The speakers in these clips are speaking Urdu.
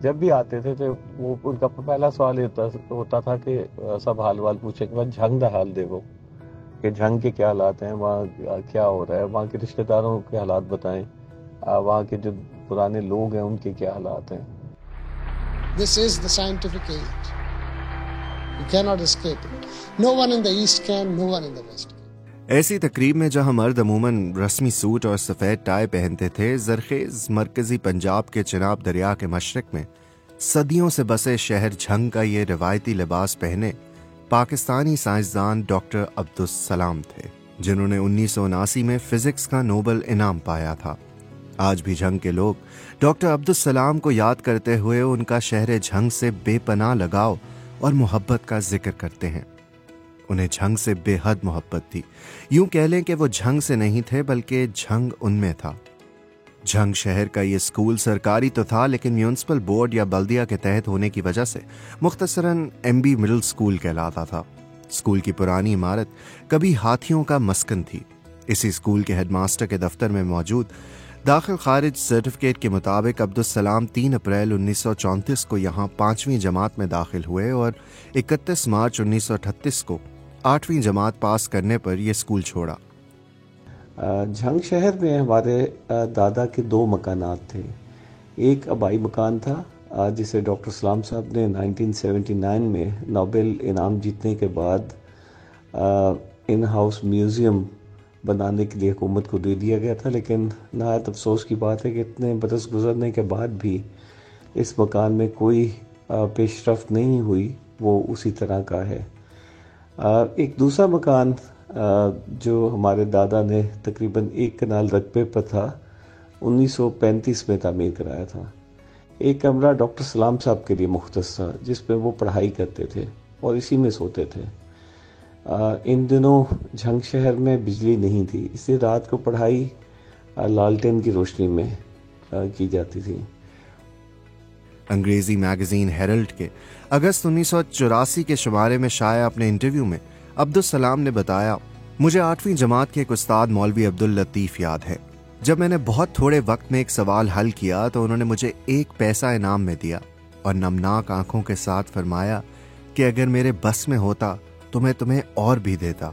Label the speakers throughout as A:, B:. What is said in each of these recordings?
A: جب بھی آتے تھے تو وہ ان کا پہلا سوال یہ ہوتا تھا کہ سب حال وال پوچھے کہ بس جھنگ دا حال دیکھو، کہ جھنگ کے کیا حالات ہیں وہاں، کیا ہو رہا ہے وہاں کے رشتہ داروں کے حالات بتائیں، وہاں کے جو پرانے لوگ ہیں ان کے کیا حالات ہیں۔
B: This is the scientific age. You cannot escape it. No one in the East can, no one in the West can.
C: ایسی تقریب میں جہاں مرد عموماً رسمی سوٹ اور سفید ٹائی پہنتے تھے، زرخیز مرکزی پنجاب کے چناب دریا کے مشرق میں صدیوں سے بسے شہر جھنگ کا یہ روایتی لباس پہنے پاکستانی سائنسدان ڈاکٹر عبدالسلام تھے، جنہوں نے 1979 میں فزکس کا نوبل انعام پایا تھا۔ آج بھی جھنگ کے لوگ ڈاکٹر عبدالسلام کو یاد کرتے ہوئے ان کا شہر جھنگ سے بے پناہ لگاؤ اور محبت کا ذکر کرتے ہیں۔ انہیں جھنگ سے بے حد محبت تھی، یوں کہہ لیں کہ وہ جھنگ سے نہیں تھے بلکہ جھنگ ان میں تھا۔ جھنگ شہر کا یہ اسکول سرکاری تو تھا لیکن میونسپل بورڈ یا بلدیہ کے تحت ہونے کی وجہ سے مختصراً MB مڈل اسکول کہلاتا تھا۔ اسکول کی پرانی عمارت کبھی ہاتھیوں کا مسکن تھی۔ اسی اسکول کے ہیڈ ماسٹر کے دفتر میں موجود داخل خارج سرٹیفکیٹ کے مطابق عبدالسلام 3 اپریل 1934 کو یہاں 5ویں جماعت میں داخل ہوئے اور 31 مارچ 1938 کو 8ویں جماعت پاس کرنے پر یہ اسکول چھوڑا۔
A: جھنگ شہر میں ہمارے دادا کے 2 مکانات تھے۔ ایک آبائی مکان تھا جسے ڈاکٹر سلام صاحب نے 1979 میں نوبل انعام جیتنے کے بعد ان ہاؤس میوزیم بنانے کے لیے حکومت کو دے دیا گیا تھا، لیکن نہایت افسوس کی بات ہے کہ اتنے برس گزرنے کے بعد بھی اس مکان میں کوئی پیش رفت نہیں ہوئی، وہ اسی طرح کا ہے۔ ایک دوسرا مکان جو ہمارے دادا نے تقریباً 1 کنال رقبے پر تھا، 1935 میں تعمیر کرایا تھا۔ ایک کمرہ ڈاکٹر سلام صاحب کے لیے مختص تھا جس پہ وہ پڑھائی کرتے تھے اور اسی میں سوتے تھے۔ ان دنوں جھنگ شہر میں بجلی نہیں تھی، اس لیے رات کو پڑھائی لالٹین کی روشنی میں کی جاتی تھی۔
C: انگریزی میگزین ہیرلڈ کے اگست 1984 کے شمارے میں شائع اپنے انٹرویو میں عبدالسلام نے بتایا، مجھے 8ویں جماعت کے ایک استاد مولوی عبداللطیف یاد ہے۔ جب میں نے بہت تھوڑے وقت میں ایک سوال حل کیا تو انہوں نے مجھے 1 پیسہ انعام میں دیا اور نمناک آنکھوں کے ساتھ فرمایا کہ اگر میرے بس میں ہوتا تو میں تمہیں اور بھی دیتا۔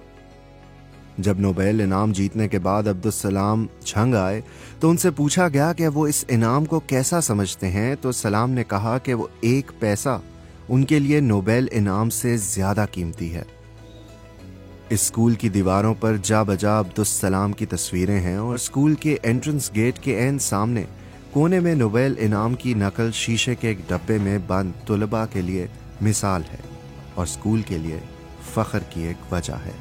C: جب نوبیل انعام جیتنے کے بعد عبدالسلام جھنگ آئے تو ان سے پوچھا گیا کہ وہ اس انعام کو کیسا سمجھتے ہیں، تو سلام نے کہا کہ وہ 1 پیسہ ان کے لیے نوبیل انعام سے زیادہ قیمتی ہے۔ اس اسکول کی دیواروں پر جا بجا عبدالسلام کی تصویریں ہیں اور اسکول کے انٹرنس گیٹ کے عین سامنے کونے میں نوبیل انعام کی نقل شیشے کے ایک ڈبے میں بند طلباء کے لیے مثال ہے اور اسکول کے لیے فخر کی ایک وجہ ہے۔